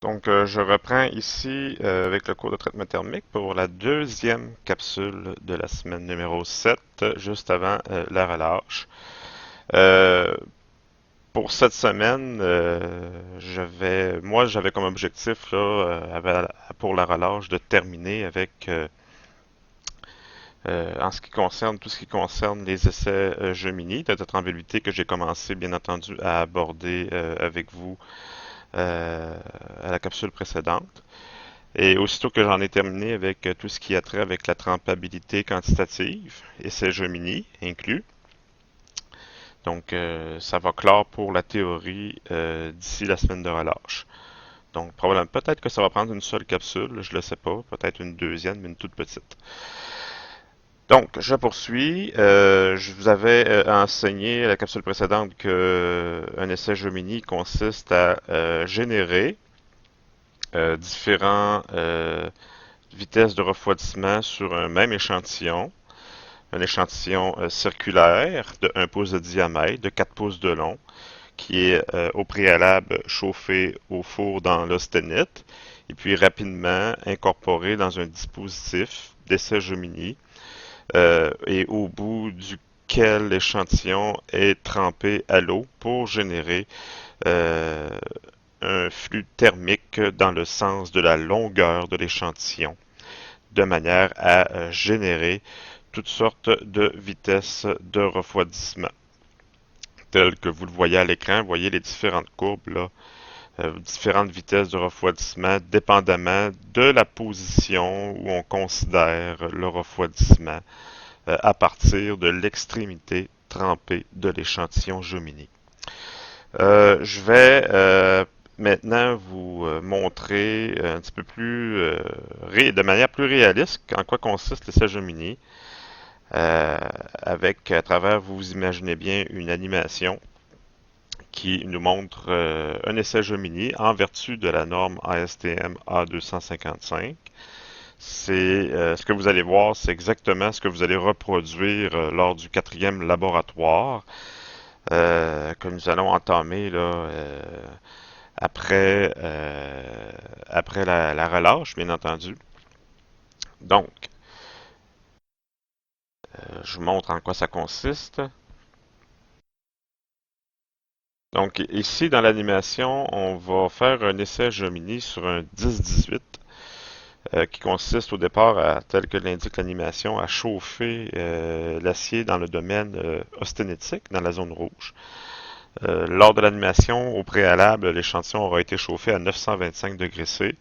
Je reprends ici avec le cours de traitement thermique pour la deuxième capsule de la semaine numéro 7, juste avant la relâche. Euh, pour cette semaine, j'avais comme objectif là, pour la relâche de terminer avec, en ce qui concerne tout ce qui concerne les essais Gemini de trembabilité que j'ai commencé bien entendu à aborder avec vous à la capsule précédente. Et aussitôt que j'en ai terminé avec tout ce qui a trait avec la trempabilité quantitative, et c'est Gemini inclus, ça va clore pour la théorie d'ici la semaine de relâche. Donc probablement, peut-être que ça va prendre une seule capsule, je ne le sais pas, peut-être une deuxième, mais une toute petite. Donc, je poursuis. Je vous avais enseigné à la capsule précédente que un essai Gemini consiste à générer différents vitesses de refroidissement sur un même échantillon, un échantillon circulaire de 1 pouce de diamètre, de 4 pouces de long, qui est au préalable chauffé au four dans l'austenite, et puis rapidement incorporé dans un dispositif d'essai Gemini, et au bout duquel l'échantillon est trempé à l'eau pour générer euh, un flux thermique dans le sens de la longueur de l'échantillon, de manière à générer toutes sortes de vitesses de refroidissement. Telles que vous le voyez à l'écran, vous voyez les différentes courbes, là, différentes vitesses de refroidissement, dépendamment de la position où on considère le refroidissement à partir de l'extrémité trempée de l'échantillon Gemini. Je vais maintenant vous montrer un petit peu plus, de manière plus réaliste, en quoi consiste l'essai Gemini. Euh, avec, à travers, vous imaginez bien, une animation qui nous montre un essai Gemini en vertu de la norme ASTM A255. C'est ce que vous allez voir, c'est exactement ce que vous allez reproduire lors du quatrième laboratoire que nous allons entamer là, après, après la relâche, bien entendu. Donc, je vous montre en quoi ça consiste. Donc, ici, dans l'animation, on va faire un essai Gemini sur un 10-18 qui consiste au départ, tel que l'indique l'animation, à chauffer l'acier dans le domaine austénitique, dans la zone rouge. Lors de l'animation, au préalable, l'échantillon aura été chauffé à 925 degrés C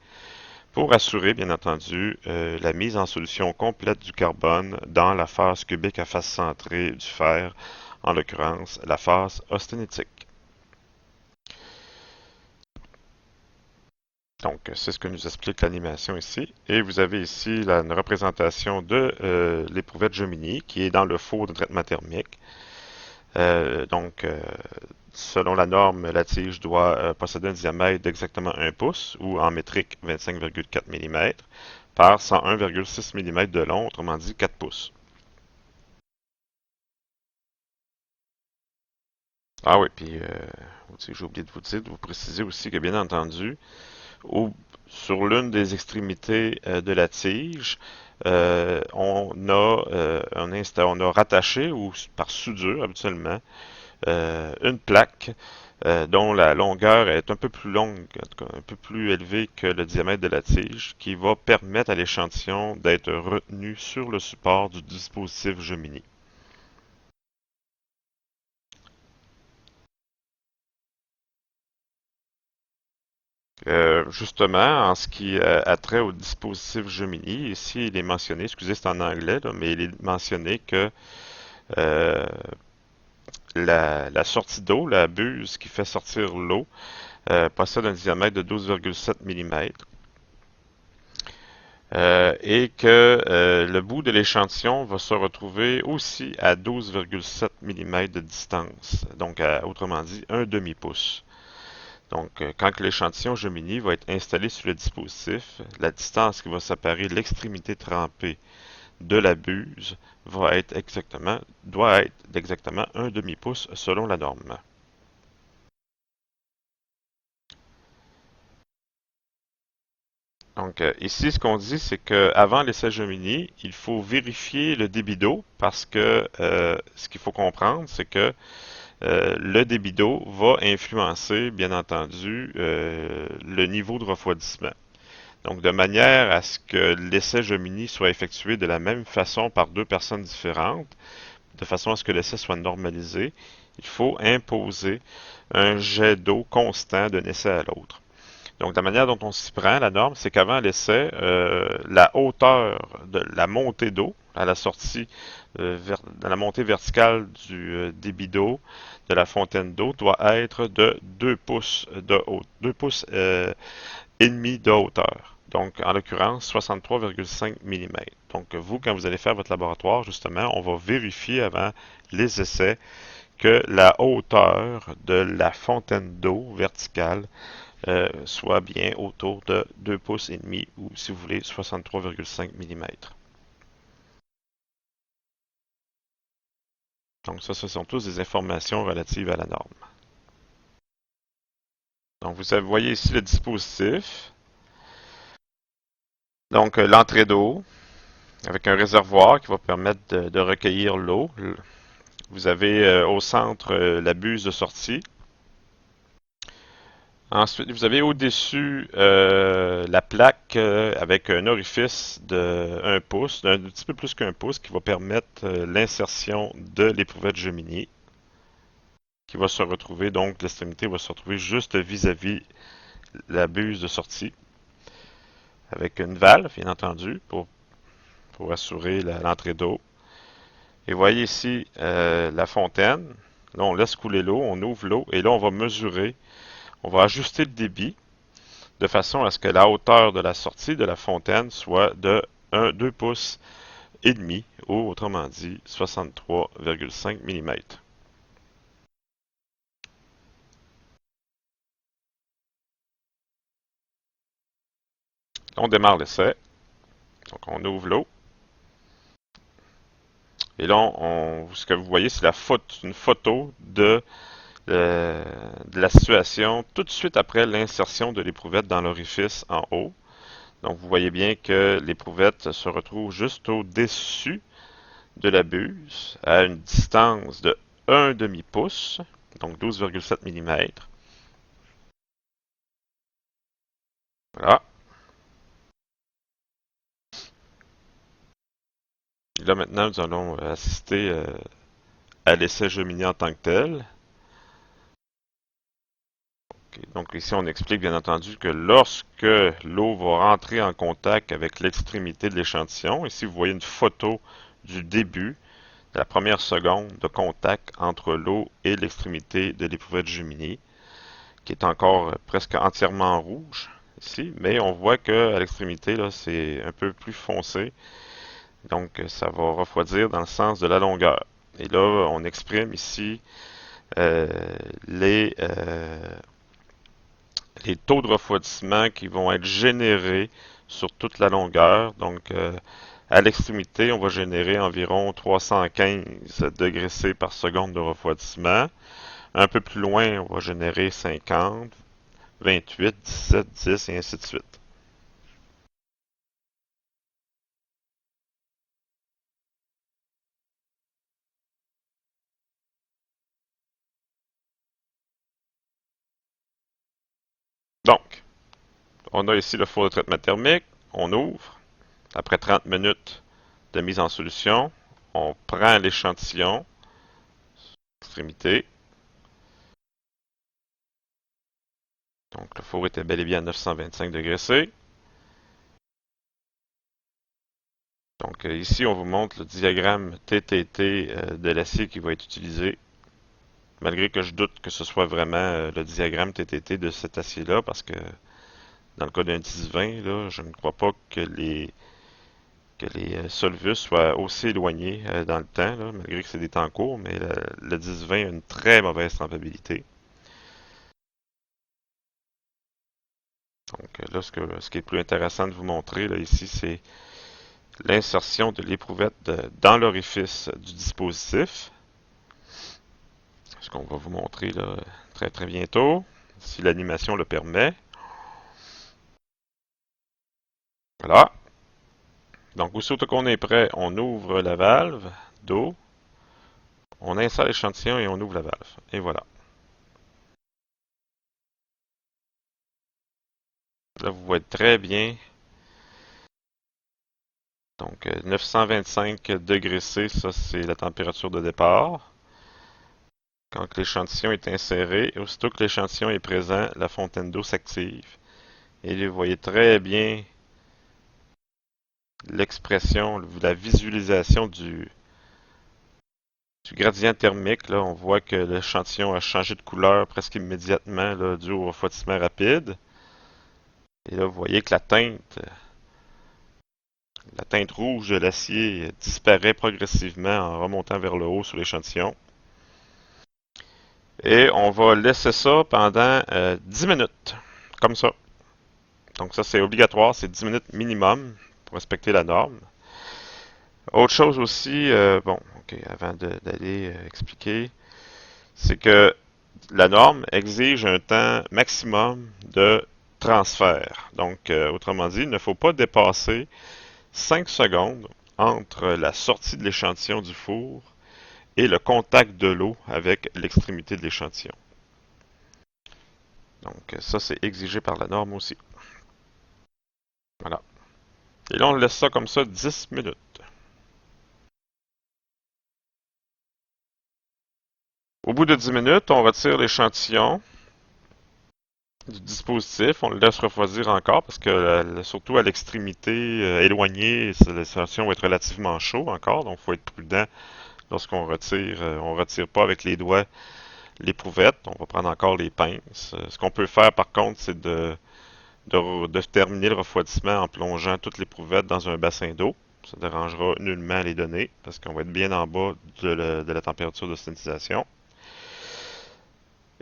pour assurer, bien entendu, la mise en solution complète du carbone dans la phase cubique à face centrée du fer, en l'occurrence la phase austénitique. Donc, c'est ce que nous explique l'animation ici. Et vous avez ici une représentation de l'éprouvette Gemini qui est dans le four de traitement thermique. Donc, selon la norme, la tige doit posséder un diamètre d'exactement 1 pouce ou en métrique 25,4 mm par 101,6 mm de long, autrement dit 4 pouces. Ah oui, puis j'ai oublié de vous dire, de vous préciser aussi que bien entendu, au- sur l'une des extrémités de la tige, on a rattaché, ou par soudure habituellement, une plaque dont la longueur est un peu plus longue, en tout cas un peu plus élevée que le diamètre de la tige, qui va permettre à l'échantillon d'être retenu sur le support du dispositif Gemini. Justement, en ce qui a trait au dispositif Gemini, ici il est mentionné, excusez c'est en anglais, là, mais il est mentionné que euh, la sortie d'eau, la buse qui fait sortir l'eau, possède un diamètre de 12,7 mm et que le bout de l'échantillon va se retrouver aussi à 12,7 mm de distance, donc autrement dit un demi-pouce. Donc, quand l'échantillon Gemini va être installé sur le dispositif, la distance qui va séparer l'extrémité trempée de la buse doit être d'exactement un demi-pouce selon la norme. Donc ici, ce qu'on dit, c'est qu'avant l'essai Gemini, il faut vérifier le débit d'eau parce que ce qu'il faut comprendre, c'est que le débit d'eau va influencer, bien entendu, le niveau de refroidissement. Donc, de manière à ce que l'essai Gemini soit effectué de la même façon par deux personnes différentes, de façon à ce que l'essai soit normalisé, il faut imposer un jet d'eau constant d'un essai à l'autre. Donc, la manière dont on s'y prend, la norme, c'est qu'avant l'essai, la hauteur de la montée d'eau à la sortie, dans la montée verticale du débit d'eau de la fontaine d'eau doit être de 2 pouces de haut, 2 pouces et demi de hauteur. Donc, en l'occurrence, 63,5 mm. Donc, vous, quand vous allez faire votre laboratoire, justement, on va vérifier avant les essais que la hauteur de la fontaine d'eau verticale soit bien autour de 2 pouces et demi ou, si vous voulez, 63,5 mm. Donc, ça, ce sont tous des informations relatives à la norme. Donc, vous voyez ici le dispositif. Donc, l'entrée d'eau avec un réservoir qui va permettre de recueillir l'eau. Vous avez au centre la buse de sortie. Ensuite, vous avez au-dessus la plaque avec un orifice de 1 pouce, d'un petit peu plus qu'un pouce, qui va permettre l'insertion de l'éprouvette Gemini, qui va se retrouver, donc l'extrémité va se retrouver juste vis-à-vis la buse de sortie, avec une valve, bien entendu, pour assurer l'entrée d'eau. Et voyez ici la fontaine. Là, on laisse couler l'eau, on ouvre l'eau, et là, on va mesurer, on va ajuster le débit de façon à ce que la hauteur de la sortie de la fontaine soit de 2 pouces et demi, ou autrement dit 63,5 mm. On démarre l'essai. Donc on ouvre l'eau. Et là, ce que vous voyez, c'est une photo de la situation tout de suite après l'insertion de l'éprouvette dans l'orifice en haut. Donc vous voyez bien que l'éprouvette se retrouve juste au-dessus de la buse à une distance de 1 demi-pouce, donc 12,7 mm. Voilà. Et là maintenant, nous allons assister à l'essai Gemini en tant que tel. Okay. Donc ici, on explique bien entendu que lorsque l'eau va rentrer en contact avec l'extrémité de l'échantillon, ici vous voyez une photo du début, de la première seconde de contact entre l'eau et l'extrémité de l'éprouvette Gemini, qui est encore presque entièrement rouge ici, mais on voit qu'à l'extrémité, là, c'est un peu plus foncé. Donc, ça va refroidir dans le sens de la longueur. Et là, on exprime ici euh, les, euh, les taux de refroidissement qui vont être générés sur toute la longueur. Donc, à l'extrémité, on va générer environ 315 degrés C par seconde de refroidissement. Un peu plus loin, on va générer 50, 28, 17, 10 et ainsi de suite. Donc, on a ici le four de traitement thermique. On ouvre. Après 30 minutes de mise en solution, on prend l'échantillon, extrémité. Donc, le four était bel et bien à 925 degrés C. Donc, ici, on vous montre le diagramme TTT de l'acier qui va être utilisé. Malgré que je doute que ce soit vraiment le diagramme TTT de cet acier-là, parce que dans le cas d'un 10-20, là, je ne crois pas que les solvus soient aussi éloignés dans le temps, là, malgré que c'est des temps courts, mais le 10-20 a une très mauvaise trempabilité. Donc là, ce qui est plus intéressant de vous montrer là, ici, c'est l'insertion de l'éprouvette dans l'orifice du dispositif. Ce qu'on va vous montrer là, très très bientôt, si l'animation le permet. Voilà. Donc, aussitôt qu'on est prêt, on ouvre la valve d'eau, on installe l'échantillon et on ouvre la valve. Et voilà. Là, vous voyez très bien. Donc, 925 degrés C, ça c'est la température de départ. Quand l'échantillon est inséré, aussitôt que l'échantillon est présent, la fontaine d'eau s'active. Et là, vous voyez très bien l'expression, la visualisation du gradient thermique. Là, on voit que l'échantillon a changé de couleur presque immédiatement là, dû au refroidissement rapide. Et là, vous voyez que la teinte rouge de l'acier disparaît progressivement en remontant vers le haut sur l'échantillon. Et on va laisser ça pendant 10 minutes, comme ça. Donc ça, c'est obligatoire, c'est 10 minutes minimum pour respecter la norme. Autre chose aussi, bon, ok, avant d'aller expliquer, c'est que la norme exige un temps maximum de transfert. Donc, autrement dit, il ne faut pas dépasser 5 secondes entre la sortie de l'échantillon du four et le contact de l'eau avec l'extrémité de l'échantillon. Donc, ça, c'est exigé par la norme aussi. Voilà. Et là, on laisse ça comme ça 10 minutes. Au bout de 10 minutes, on retire l'échantillon du dispositif, on le laisse refroidir encore parce que surtout à l'extrémité éloignée, l'échantillon va être relativement chaud encore, donc il faut être prudent lorsqu'on retire. On ne retire pas avec les doigts l'éprouvette, on va prendre encore les pinces. Ce qu'on peut faire par contre, c'est de terminer le refroidissement en plongeant toute l'éprouvette dans un bassin d'eau. Ça ne dérangera nullement les données parce qu'on va être bien en bas de la température de sonétisation.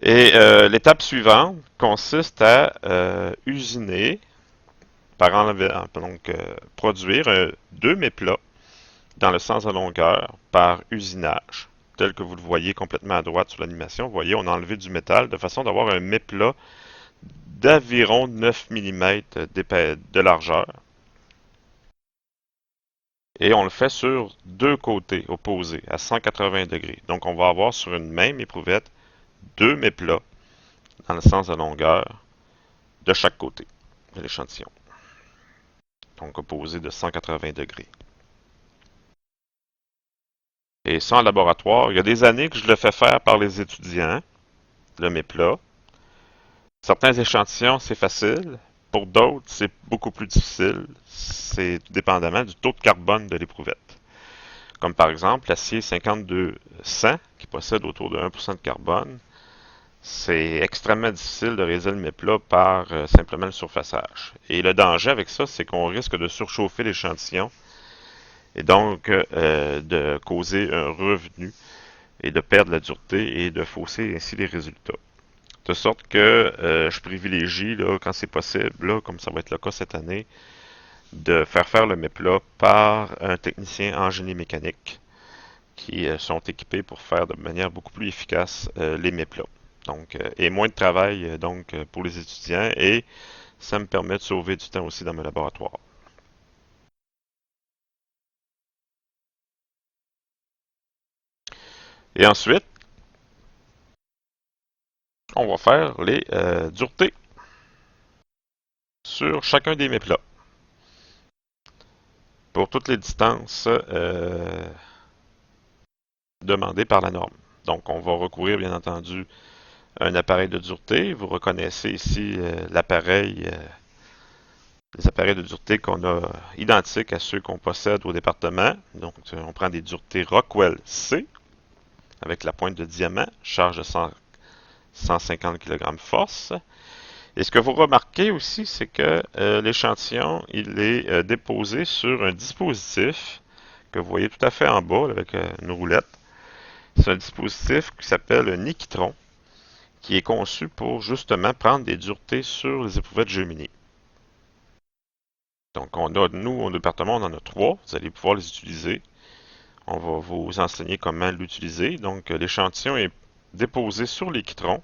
Et l'étape suivante consiste à usiner, produire deux méplats dans le sens de longueur par usinage, tel que vous le voyez complètement à droite sur l'animation. Vous voyez, on a enlevé du métal de façon d'avoir un méplat d'environ 9 mm de largeur. Et on le fait sur deux côtés opposés, à 180 degrés. Donc on va avoir sur une même éprouvette deux méplats dans le sens de longueur de chaque côté de l'échantillon. Donc opposé de 180 degrés. Et ça en laboratoire, il y a des années que je le fais faire par les étudiants, le méplat. Certains échantillons, c'est facile. Pour d'autres, c'est beaucoup plus difficile. C'est tout dépendamment du taux de carbone de l'éprouvette. Comme par exemple l'acier 5200 qui possède autour de 1% de carbone. C'est extrêmement difficile de réaliser le méplat par simplement le surfaçage. Et le danger avec ça, c'est qu'on risque de surchauffer l'échantillon et donc de causer un revenu et de perdre la dureté et de fausser ainsi les résultats. De sorte que je privilégie, là, quand c'est possible, là, comme ça va être le cas cette année, de faire le méplat par un technicien en génie mécanique qui sont équipés pour faire de manière beaucoup plus efficace les méplats. Donc, et moins de travail donc pour les étudiants et ça me permet de sauver du temps aussi dans mes laboratoires. Et ensuite, on va faire les duretés sur chacun des méplats pour toutes les distances demandées par la norme. Donc, on va recourir bien entendu à un appareil de dureté. Vous reconnaissez ici les appareils de dureté qu'on a identiques à ceux qu'on possède au département. Donc, on prend des duretés Rockwell C avec la pointe de diamant, charge de 150 kg force. Et ce que vous remarquez aussi, c'est que l'échantillon, il est déposé sur un dispositif que vous voyez tout à fait en bas avec une roulette. C'est un dispositif qui s'appelle un Nikitron, qui est conçu pour justement prendre des duretés sur les éprouvettes géminées. Donc, nous, au département, on en a trois. Vous allez pouvoir les utiliser. On va vous enseigner comment l'utiliser. Donc, l'échantillon est déposé sur l'équitron.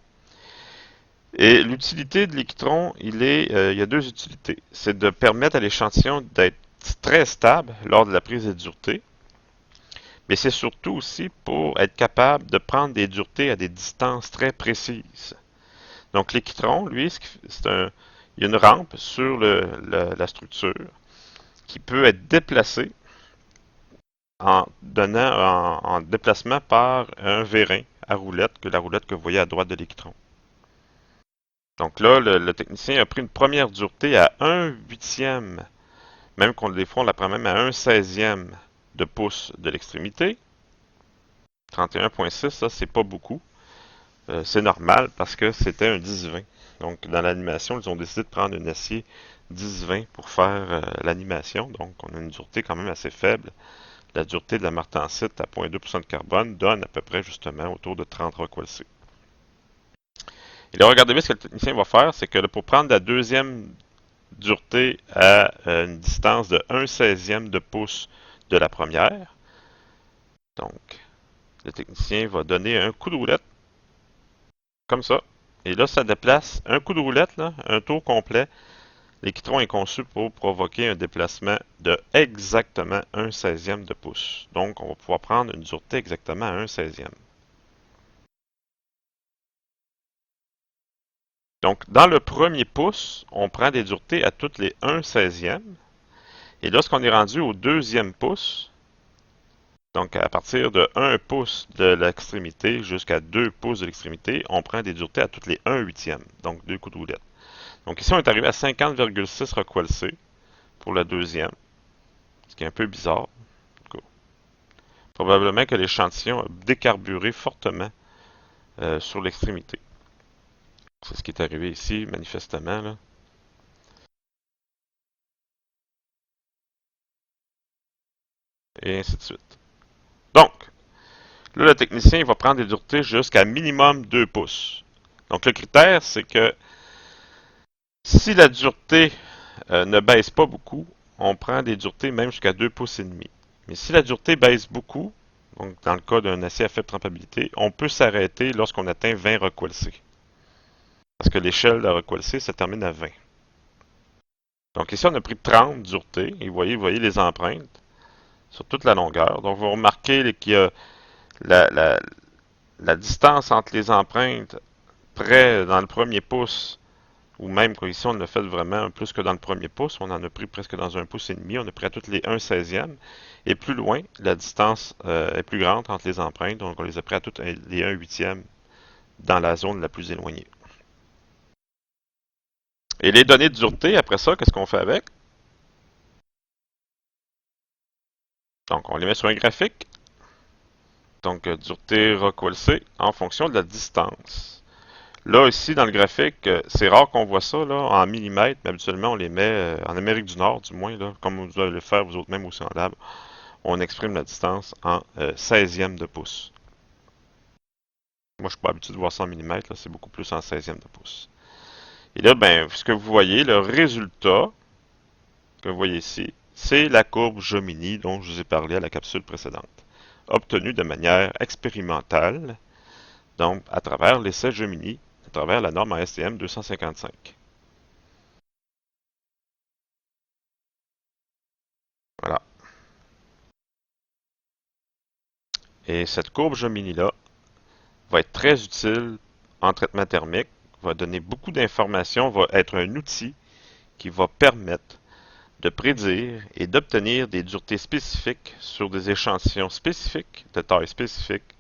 Et l'utilité de l'électron, il y a deux utilités. C'est de permettre à l'échantillon d'être très stable lors de la prise de dureté, mais c'est surtout aussi pour être capable de prendre des duretés à des distances très précises. Donc l'électron, lui, il y a une rampe sur la structure qui peut être déplacée en déplacement par un vérin à roulette, que la roulette que vous voyez à droite de l'électron. Donc là, le technicien a pris une première dureté à 1/8, même qu'on des fois on la prend même à 1/16 de pouce de l'extrémité. 31,6, ça c'est pas beaucoup. C'est normal parce que c'était un 10-20. Donc dans l'animation, ils ont décidé de prendre un acier 10-20 pour faire l'animation. Donc on a une dureté quand même assez faible. La dureté de la martensite à 0,2% de carbone donne à peu près justement autour de 30 Rockwell-C. Et là, regardez bien ce que le technicien va faire, c'est que là, pour prendre la deuxième dureté à une distance de 1/16 de pouce de la première, donc le technicien va donner un coup de roulette, comme ça. Et là, ça déplace un coup de roulette, là, un tour complet. L'électron est conçu pour provoquer un déplacement de exactement 1/16 de pouce. Donc, on va pouvoir prendre une dureté exactement à 1/16. Donc, dans le premier pouce, on prend des duretés à toutes les 1/16. Et lorsqu'on est rendu au deuxième pouce, donc à partir de 1 pouce de l'extrémité jusqu'à 2 pouces de l'extrémité, on prend des duretés à toutes les 1/8, donc 2 coups de roulette. Donc ici, on est arrivé à 50,6 Rockwell-C pour le deuxième, ce qui est un peu bizarre. Probablement que l'échantillon a décarburé fortement sur l'extrémité. C'est ce qui est arrivé ici, manifestement. Là. Et ainsi de suite. Donc, là, le technicien il va prendre des duretés jusqu'à minimum 2 pouces. Donc, le critère, c'est que si la dureté ne baisse pas beaucoup, on prend des duretés même jusqu'à 2 pouces et demi. Mais si la dureté baisse beaucoup, donc dans le cas d'un acier à faible trempabilité, on peut s'arrêter lorsqu'on atteint 20 Rockwell-C. Parce que l'échelle de Rockwell-C se termine à 20. Donc ici, on a pris 30 duretés, et vous voyez les empreintes sur toute la longueur. Donc vous remarquez qu'il y a la, la, la distance entre les empreintes près dans le premier pouce, ou même ici on l'a fait vraiment plus que dans le premier pouce, on en a pris presque dans un pouce et demi, on a pris à toutes les 1/16. Et plus loin, la distance est plus grande entre les empreintes, donc on les a pris à toutes les 1/8 dans la zone la plus éloignée. Et les données de dureté, après ça, qu'est-ce qu'on fait avec? Donc on les met sur un graphique. Donc dureté Rockwell-C en fonction de la distance. Là, ici, dans le graphique, c'est rare qu'on voit ça là, en millimètres, mais habituellement, on les met en Amérique du Nord, du moins, là, comme vous allez le faire vous autres même aussi en lab. On exprime la distance en 16e de pouce. Moi, je suis pas habitué de voir ça en millimètres, c'est beaucoup plus en 16e de pouce. Et là, ben, ce que vous voyez, le résultat que vous voyez ici, c'est la courbe Jomini dont je vous ai parlé à la capsule précédente, obtenue de manière expérimentale, donc à travers l'essai Jomini, à travers la norme ASTM 255. Voilà. Et cette courbe Jomini-là va être très utile en traitement thermique, va donner beaucoup d'informations, va être un outil qui va permettre de prédire et d'obtenir des duretés spécifiques sur des échantillons spécifiques, de taille spécifique,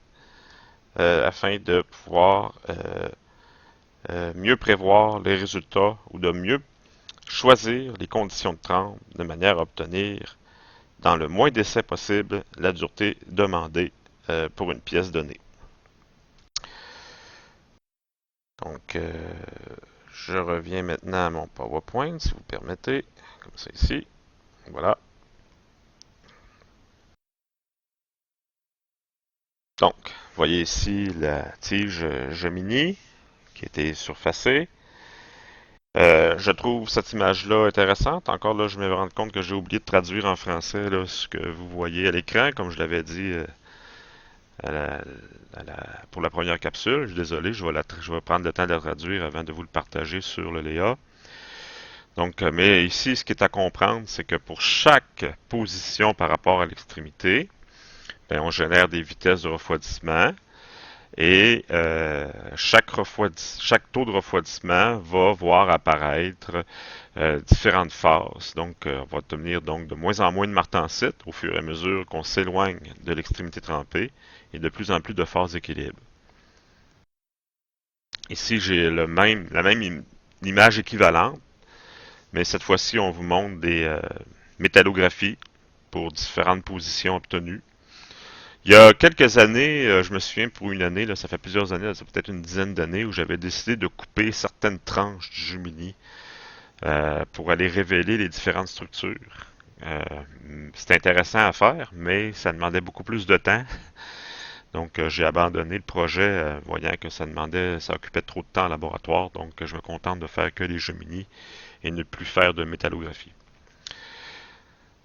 afin de pouvoir mieux prévoir les résultats ou de mieux choisir les conditions de trempe de manière à obtenir dans le moins d'essais possible la dureté demandée pour une pièce donnée. Donc, je reviens maintenant à mon PowerPoint, si vous permettez, comme ça ici. Voilà. Donc, vous voyez ici la tige Gemini qui a été surfacée. Je trouve cette image-là intéressante. Encore là, je me rends compte que j'ai oublié de traduire en français là, ce que vous voyez à l'écran. Comme je l'avais dit à la- pour la première capsule. Je suis désolé, je vais prendre le temps de la traduire avant de vous le partager sur le Léa. Donc, mais ici, ce qui est à comprendre, c'est que pour chaque position par rapport à l'extrémité, ben, on génère des vitesses de refroidissement et chaque taux de refroidissement va voir apparaître différentes phases. Donc, on va obtenir donc de moins en moins de martensite au fur et à mesure qu'on s'éloigne de l'extrémité trempée et de plus en plus de phases d'équilibre. Ici, j'ai la même image équivalente, mais cette fois-ci, on vous montre des métallographies pour différentes positions obtenues. Il y a quelques années, je me souviens pour une année, là, ça fait plusieurs années, ça fait peut-être une dizaine d'années, où j'avais décidé de couper certaines tranches du Jumini pour aller révéler les différentes structures. Euh, C'était intéressant à faire, mais ça demandait beaucoup plus de temps. Donc, j'ai abandonné le projet, voyant que ça occupait trop de temps en laboratoire. Donc, je me contente de faire que les Gemini et ne plus faire de métallographie.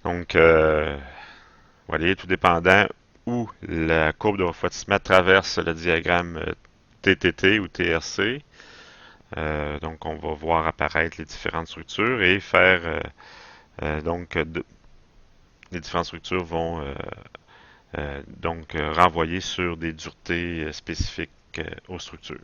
Donc, vous voyez, tout dépendant où la courbe de refroidissement traverse le diagramme TTT ou TRC. Donc, on va voir apparaître les différentes structures et faire les différentes structures vont renvoyer sur des duretés spécifiques aux structures.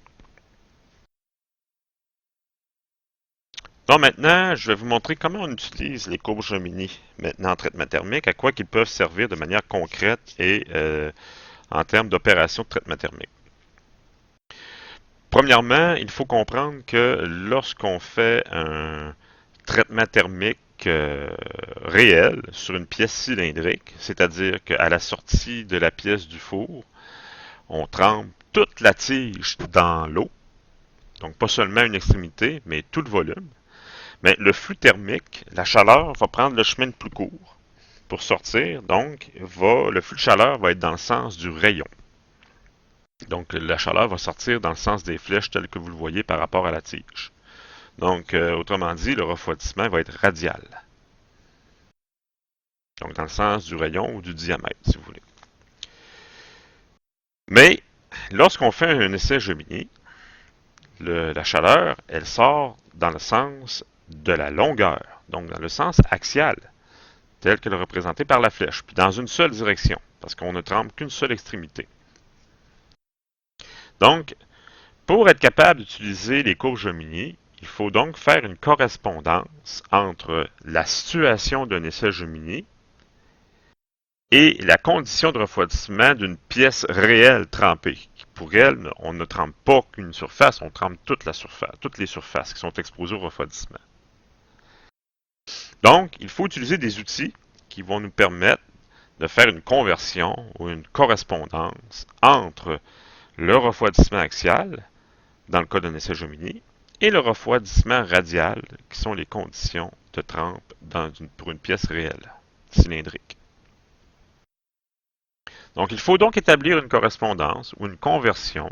Donc maintenant, je vais vous montrer comment on utilise les courbes Gemini maintenant en traitement thermique, à quoi qu'ils peuvent servir de manière concrète et en termes d'opération de traitement thermique. Premièrement, il faut comprendre que lorsqu'on fait un traitement thermique réel sur une pièce cylindrique, c'est-à-dire qu'à la sortie de la pièce du four, on trempe toute la tige dans l'eau, donc pas seulement une extrémité, mais tout le volume. Mais le flux thermique, la chaleur va prendre le chemin le plus court pour sortir, donc le flux de chaleur va être dans le sens du rayon. Donc la chaleur va sortir dans le sens des flèches telles que vous le voyez par rapport à la tige. Donc autrement dit, le refroidissement va être radial. Donc dans le sens du rayon ou du diamètre, si vous voulez. Mais lorsqu'on fait un essai Gemini, la chaleur, elle sort dans le sens de la longueur, donc dans le sens axial, tel que le représenté par la flèche, puis dans une seule direction, parce qu'on ne trempe qu'une seule extrémité. Donc, pour être capable d'utiliser les courbes Gemini, il faut donc faire une correspondance entre la situation d'un essai Gemini et la condition de refroidissement d'une pièce réelle trempée. Pour elle, on ne trempe pas qu'une surface, on trempe toute la surface, toutes les surfaces qui sont exposées au refroidissement. Donc, il faut utiliser des outils qui vont nous permettre de faire une conversion ou une correspondance entre le refroidissement axial, dans le cas d'un essai Gemini, et le refroidissement radial, qui sont les conditions de trempe pour une pièce réelle, cylindrique. Donc, il faut donc établir une correspondance ou une conversion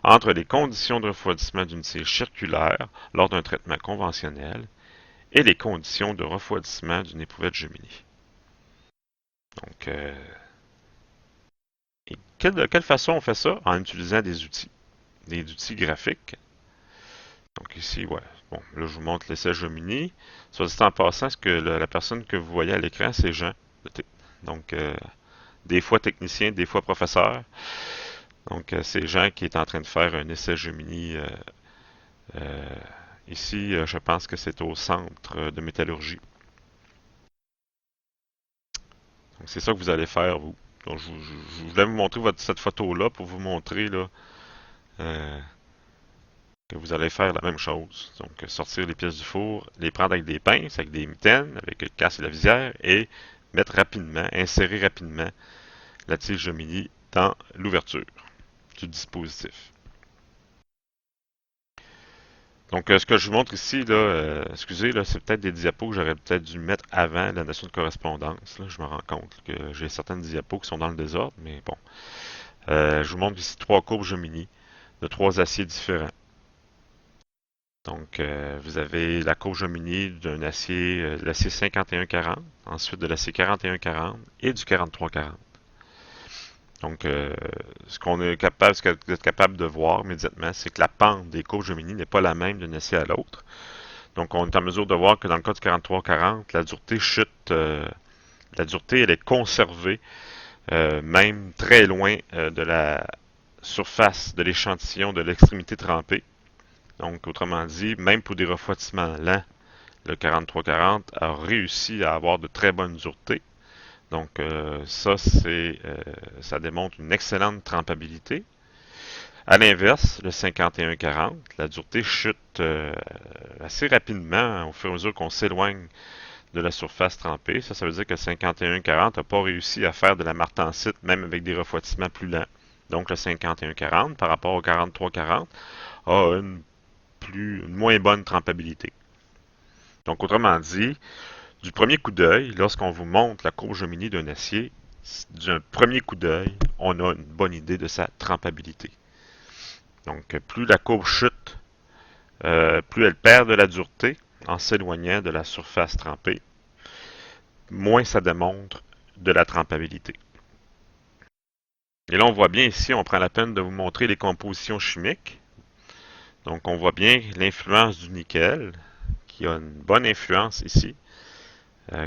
entre les conditions de refroidissement d'une tige circulaire lors d'un traitement conventionnel et les conditions de refroidissement d'une éprouvette Gemini. Donc, de quelle façon on fait ça? En utilisant des outils graphiques. Donc ici, ouais. Bon, là, je vous montre l'essai Gemini. Soit dit en passant, la personne que vous voyez à l'écran, c'est Jean. Donc, des fois technicien, des fois professeur. Donc, c'est Jean qui est en train de faire un essai Gemini. Euh, Ici, je pense que c'est au centre de métallurgie. Donc, c'est ça que vous allez faire, vous. Donc, je voulais vous montrer cette photo-là pour vous montrer là, euh, que vous allez faire la même chose. Donc, sortir les pièces du four, les prendre avec des pinces, avec des mitaines, avec le casque et la visière, et mettre rapidement, insérer rapidement la tige Gemini dans l'ouverture du dispositif. Donc, ce que je vous montre ici, là, excusez, là, c'est peut-être des diapos que j'aurais peut-être dû mettre avant la notion de correspondance. Là, je me rends compte que j'ai certaines diapos qui sont dans le désordre, mais bon. Je vous montre ici trois courbes Gemini de trois aciers différents. Donc, vous avez la courbe Gemini d'un acier, l'acier 5140, ensuite de l'acier 4140 et du 4340. Donc, ce que vous êtes capable de voir immédiatement, c'est que la pente des courbes Gemini n'est pas la même d'un essai à l'autre. Donc, on est en mesure de voir que dans le cas du 43-40, la dureté chute, la dureté, elle est conservée, même très loin de la surface de l'échantillon de l'extrémité trempée. Donc, autrement dit, même pour des refroidissements lents, le 43-40 a réussi à avoir de très bonnes duretés. Donc, ça démontre une excellente trempabilité. À l'inverse, le 51-40, la dureté chute assez rapidement au fur et à mesure qu'on s'éloigne de la surface trempée. Ça veut dire que le 51-40 n'a pas réussi à faire de la martensite, même avec des refroidissements plus lents. Donc, le 51-40, par rapport au 43-40, a une moins bonne trempabilité. Donc, autrement dit, du premier coup d'œil, lorsqu'on vous montre la courbe Gemini d'un acier, d'un premier coup d'œil, on a une bonne idée de sa trempabilité. Donc, plus la courbe chute, plus elle perd de la dureté en s'éloignant de la surface trempée, moins ça démontre de la trempabilité. Et là, on voit bien ici, on prend la peine de vous montrer les compositions chimiques. Donc, on voit bien l'influence du nickel, qui a une bonne influence ici,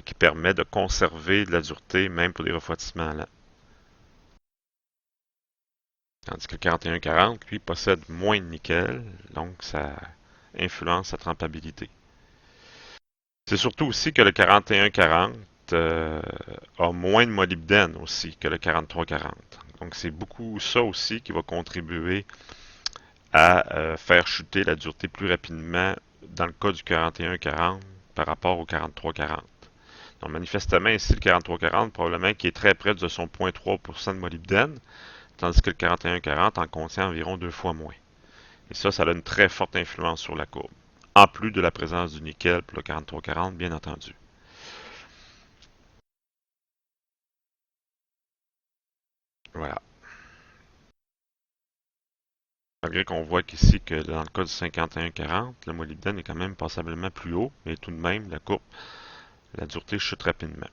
qui permet de conserver de la dureté même pour des refroidissements lents. Tandis que le 4140, lui, possède moins de nickel, donc ça influence sa trempabilité. C'est surtout aussi que le 4140 a moins de molybdène aussi que le 4340. Donc c'est beaucoup ça aussi qui va contribuer à faire chuter la dureté plus rapidement dans le cas du 4140 par rapport au 4340. Donc manifestement, ici, le 4340, probablement qui est très près de son 0,3% de molybdène, tandis que le 4140 en contient environ 2 fois moins. Et ça a une très forte influence sur la courbe. En plus de la présence du nickel pour le 4340, bien entendu. Voilà. Malgré qu'on voit qu'ici, que dans le cas du 5140, le molybdène est quand même passablement plus haut, mais tout de même, la courbe, la dureté chute rapidement.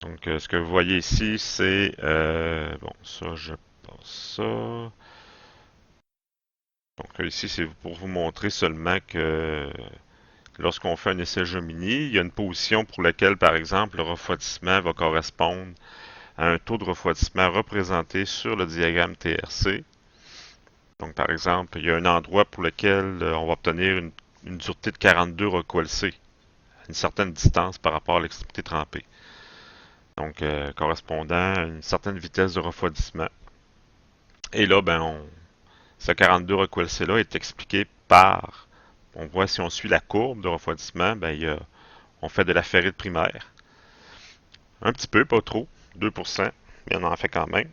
Donc, ce que vous voyez ici, c'est... bon, ça, je passe ça. Donc, ici, c'est pour vous montrer seulement que lorsqu'on fait un essai Gemini, il y a une position pour laquelle, par exemple, le refroidissement va correspondre à un taux de refroidissement représenté sur le diagramme TRC. Donc, par exemple, il y a un endroit pour lequel on va obtenir une dureté de 42 recoilcée à une certaine distance par rapport à l'extrémité trempée. Donc, correspondant à une certaine vitesse de refroidissement. Et là, ce 42 recoilcé-là est expliqué par, on voit si on suit la courbe de refroidissement, on fait de la ferrite primaire. Un petit peu, pas trop, 2%, mais on en fait quand même.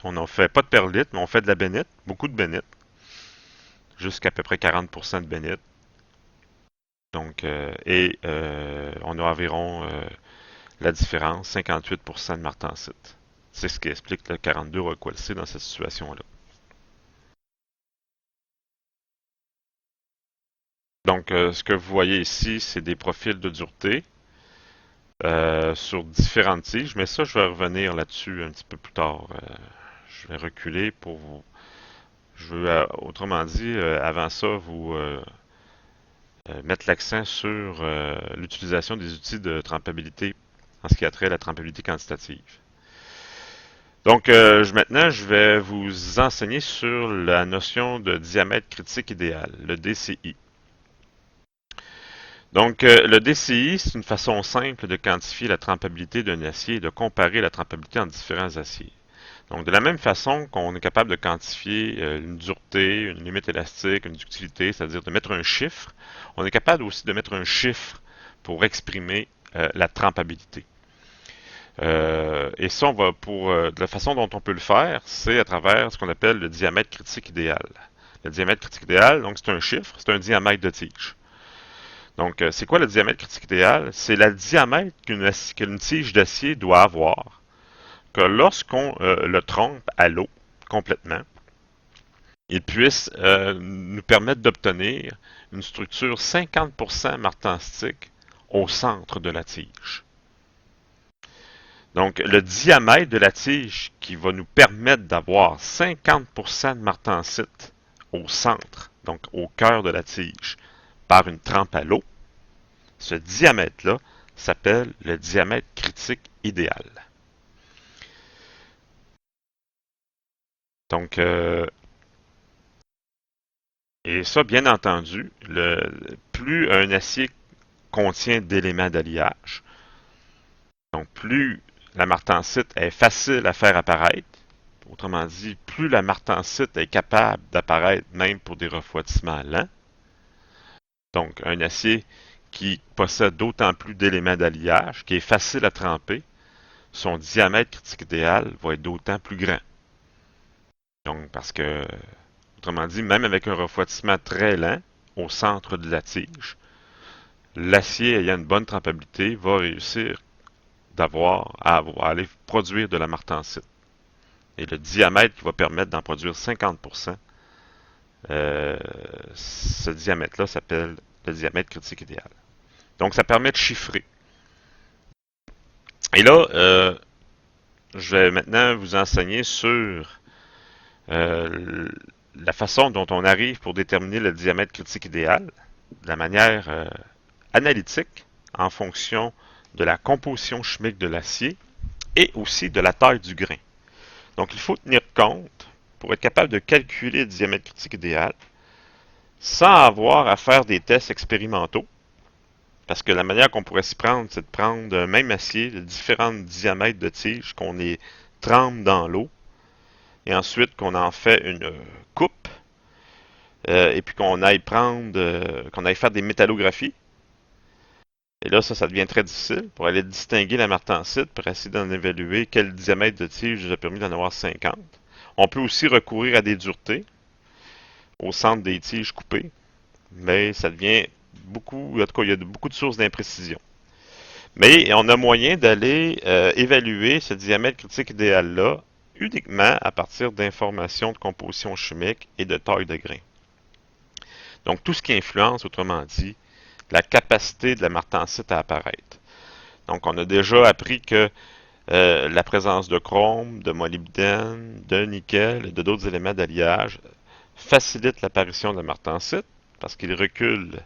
On n'en fait pas de perlite, mais on fait de la bénite, beaucoup de bénite, jusqu'à peu près 40% de bénite. Donc, on a environ la différence, 58% de martensite. C'est ce qui explique le 42 recoilcé dans cette situation-là. Donc, ce que vous voyez ici, c'est des profils de dureté sur différentes tiges, mais ça, je vais revenir là-dessus un petit peu plus tard. Je vais reculer pour vous. Je veux, autrement dit, avant ça, vous mettre l'accent sur l'utilisation des outils de trempabilité en ce qui a trait à la trempabilité quantitative. Donc, maintenant, je vais vous enseigner sur la notion de diamètre critique idéal, le DCI. Donc, le DCI, c'est une façon simple de quantifier la trempabilité d'un acier et de comparer la trempabilité en différents aciers. Donc, de la même façon qu'on est capable de quantifier une dureté, une limite élastique, une ductilité, c'est-à-dire de mettre un chiffre, on est capable aussi de mettre un chiffre pour exprimer la trempabilité. Et ça, de la façon dont on peut le faire, c'est à travers ce qu'on appelle le diamètre critique idéal. Le diamètre critique idéal, donc c'est un chiffre, c'est un diamètre de tige. Donc, c'est quoi le diamètre critique idéal? C'est le diamètre qu'une tige d'acier doit avoir, que lorsqu'on le trompe à l'eau complètement, il puisse nous permettre d'obtenir une structure 50% martenstique au centre de la tige. Donc, le diamètre de la tige qui va nous permettre d'avoir 50% de martensite au centre, donc au cœur de la tige, par une trempe à l'eau, ce diamètre-là s'appelle le diamètre critique idéal. Donc, et ça, bien entendu, plus un acier contient d'éléments d'alliage, donc plus la martensite est facile à faire apparaître. Autrement dit, plus la martensite est capable d'apparaître même pour des refroidissements lents. Donc, un acier qui possède d'autant plus d'éléments d'alliage, qui est facile à tremper, son diamètre critique idéal va être d'autant plus grand. Donc, parce que, autrement dit, même avec un refroidissement très lent au centre de la tige, l'acier ayant une bonne trempabilité va réussir à aller produire de la martensite. Et le diamètre qui va permettre d'en produire 50%, ce diamètre-là s'appelle le diamètre critique idéal. Donc, ça permet de chiffrer. Et là, je vais maintenant vous enseigner sur la façon dont on arrive pour déterminer le diamètre critique idéal, de la manière analytique, en fonction de la composition chimique de l'acier et aussi de la taille du grain. Donc, il faut tenir compte, pour être capable de calculer le diamètre critique idéal, sans avoir à faire des tests expérimentaux, parce que la manière qu'on pourrait s'y prendre, c'est de prendre un même acier de différents diamètres de tige, qu'on les trempe dans l'eau, et ensuite qu'on en fait une coupe, et puis qu'on aille faire des métallographies. Et là, ça devient très difficile pour aller distinguer la martensite, pour essayer d'en évaluer quel diamètre de tige nous a permis d'en avoir 50. On peut aussi recourir à des duretés au centre des tiges coupées, mais ça devient beaucoup, en tout cas, il y a beaucoup de sources d'imprécision. Mais on a moyen d'aller évaluer ce diamètre critique idéal-là uniquement à partir d'informations de composition chimique et de taille de grain. Donc, tout ce qui influence, autrement dit, la capacité de la martensite à apparaître. Donc, on a déjà appris que la présence de chrome, de molybdène, de nickel et de d'autres éléments d'alliage facilite l'apparition de la martensite parce qu'il recule,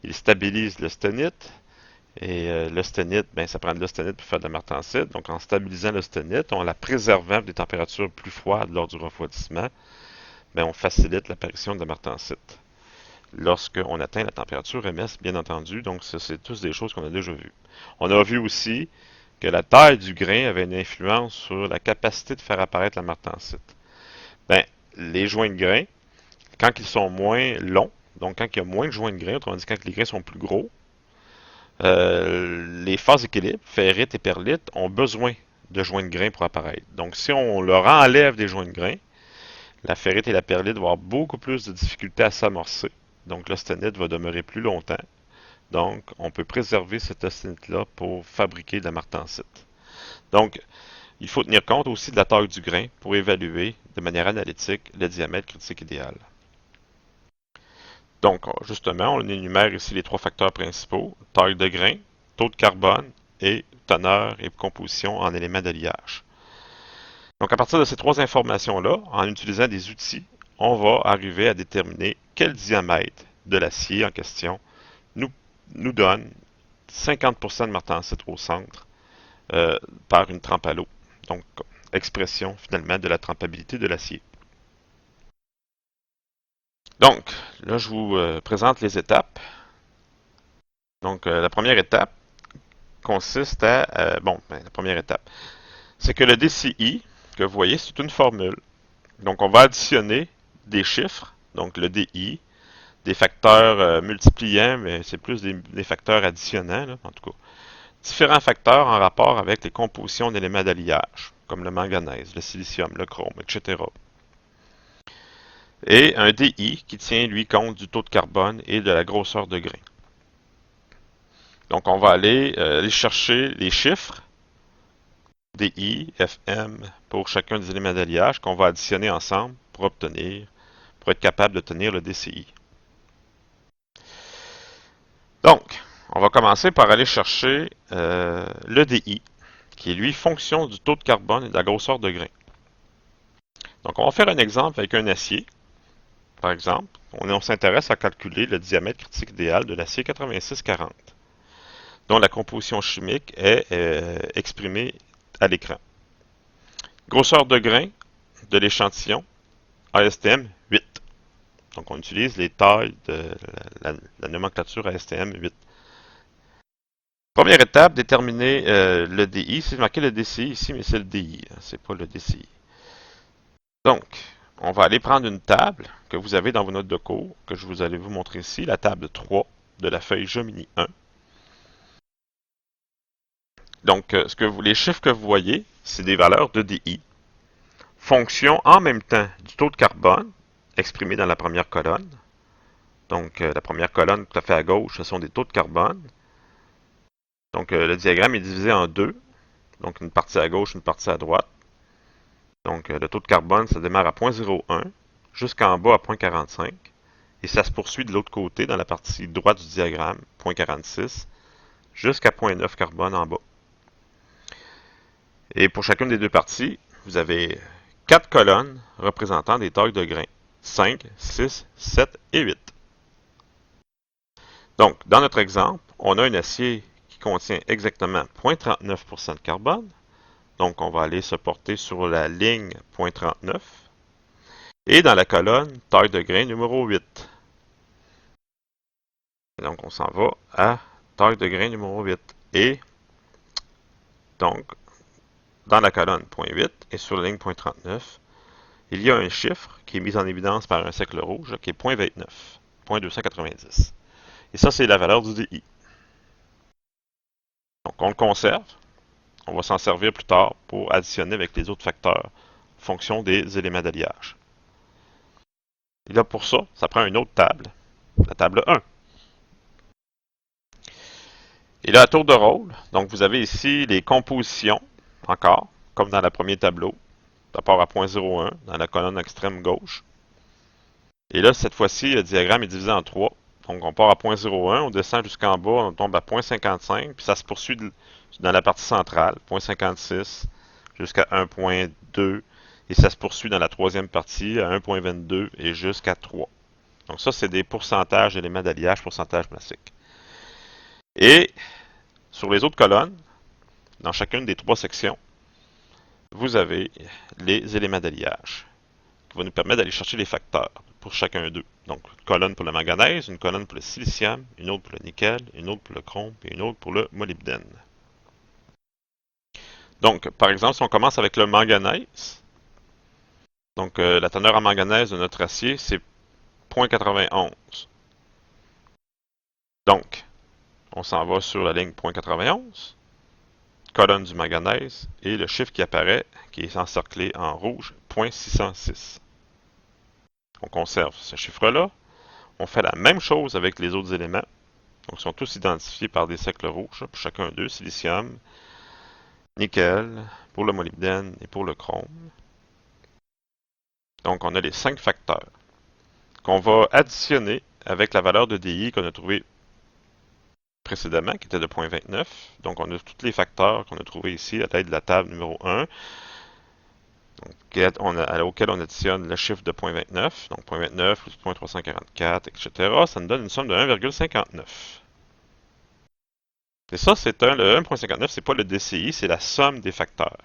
il stabilise le sténite. Et le sténite, ben, ça prend de l'austenite pour faire de la martensite. Donc, en stabilisant le sténite, en la préservant des températures plus froides lors du refroidissement, ben, on facilite l'apparition de la martensite. Lorsqu'on atteint la température MS, bien entendu, donc ça, c'est tous des choses qu'on a déjà vues. On a vu aussi que la taille du grain avait une influence sur la capacité de faire apparaître la martensite. Ben, les joints de grain, quand ils sont moins longs, donc quand il y a moins de joints de grain, autrement dit quand les grains sont plus gros, les phases d'équilibre, ferrite et perlite, ont besoin de joints de grain pour apparaître. Donc, si on leur enlève des joints de grain, la ferrite et la perlite vont avoir beaucoup plus de difficultés à s'amorcer. Donc, l'austenite va demeurer plus longtemps. Donc, on peut préserver cette austenite-là pour fabriquer de la martensite. Donc, il faut tenir compte aussi de la taille du grain pour évaluer de manière analytique le diamètre critique idéal. Donc, justement, on énumère ici les trois facteurs principaux, taille de grain, taux de carbone et teneur et composition en éléments d'alliage. Donc, à partir de ces trois informations-là, en utilisant des outils, on va arriver à déterminer quel diamètre de l'acier en question nous, nous donne 50% de martensite au centre par une trempe à l'eau. Donc, expression finalement de la trempabilité de l'acier. Donc, là, je vous présente les étapes. Donc, la première étape consiste à... la première étape, c'est que le DCI, que vous voyez, c'est une formule. Donc, on va additionner des chiffres, donc le DI, des facteurs multipliants, mais c'est plus des facteurs additionnants, là, en tout cas. Différents facteurs en rapport avec les compositions d'éléments d'alliage, comme le manganèse, le silicium, le chrome, etc. Et un DI qui tient, lui, compte du taux de carbone et de la grosseur de grain. Donc, on va aller chercher les chiffres DI, FM pour chacun des éléments d'alliage qu'on va additionner ensemble pour être capable d'obtenir le DCI. Donc, on va commencer par aller chercher le DI, qui est lui fonction du taux de carbone et de la grosseur de grain. Donc on va faire un exemple avec un acier. Par exemple, on s'intéresse à calculer le diamètre critique idéal de l'acier 8640, dont la composition chimique est exprimée à l'écran. Grosseur de grain de l'échantillon, ASTM 8. Donc on utilise les tailles de la nomenclature ASTM 8. Première étape, déterminer le DI. C'est marqué le DCI ici, mais c'est le DI, c'est pas le DCI. Donc, on va aller prendre une table que vous avez dans vos notes de cours, que je vous allez vous montrer ici, la table 3 de la feuille Gemini 1. Donc, les chiffres que vous voyez, c'est des valeurs de DI. Fonction en même temps du taux de carbone, exprimé dans la première colonne. Donc, la première colonne tout à fait à gauche, ce sont des taux de carbone. Donc, le diagramme est divisé en deux. Donc, une partie à gauche, une partie à droite. Donc, le taux de carbone, ça démarre à 0,01 jusqu'en bas à 0,45. Et ça se poursuit de l'autre côté dans la partie droite du diagramme, 0,46, jusqu'à 0,9 carbone en bas. Et pour chacune des deux parties, vous avez 4 colonnes représentant des tailles de grains. 5, 6, 7 et 8. Donc, dans notre exemple, on a un acier qui contient exactement 0,39% de carbone. Donc, on va aller se porter sur la ligne 0,39. Et dans la colonne, taille de grain numéro 8. Et donc, on s'en va à taille de grain numéro 8. Et donc, dans la colonne 0,8 et sur la ligne 0,39, il y a un chiffre qui est mis en évidence par un cercle rouge qui est 0,29, 0,290. Et ça, c'est la valeur du DI. Donc, on le conserve. On va s'en servir plus tard pour additionner avec les autres facteurs en fonction des éléments d'alliage. Et là, pour ça, ça prend une autre table, la table 1. Et là, à tour de rôle, donc vous avez ici les compositions, encore, comme dans le premier tableau, d'abord à 0,01 dans la colonne extrême gauche. Et là, cette fois-ci, le diagramme est divisé en 3. Donc, on part à 0,01, on descend jusqu'en bas, on tombe à 0,55, puis ça se poursuit dans la partie centrale, 0,56 jusqu'à 1,2, et ça se poursuit dans la troisième partie à 1,22 et jusqu'à 3. Donc ça, c'est des pourcentages d'éléments d'alliage, pourcentage massique. Et sur les autres colonnes, dans chacune des 3 sections, vous avez les éléments d'alliage qui vont nous permettre d'aller chercher les facteurs pour chacun d'eux. Donc, une colonne pour le manganèse, une colonne pour le silicium, une autre pour le nickel, une autre pour le chrome et une autre pour le molybdène. Donc, par exemple, si on commence avec le manganèse, donc la teneur en manganèse de notre acier, c'est 0,91. Donc, on s'en va sur la ligne 0,91, colonne du manganèse, et le chiffre qui apparaît, qui est encerclé en rouge, 0,606. On conserve ce chiffre-là. On fait la même chose avec les autres éléments. Donc, ils sont tous identifiés par des cercles rouges pour chacun d'eux, silicium, nickel, pour le molybdène et pour le chrome. Donc, on a les 5 facteurs qu'on va additionner avec la valeur de DI qu'on a trouvé précédemment, qui était de 0,29. Donc, on a tous les facteurs qu'on a trouvés ici à l'aide de la table numéro 1, auquel on additionne le chiffre de 0,29. Donc, 0,29 plus 0,344, etc. Ça nous donne une somme de 1,59. Et ça, le 1,59, c'est pas le DCI, c'est la somme des facteurs.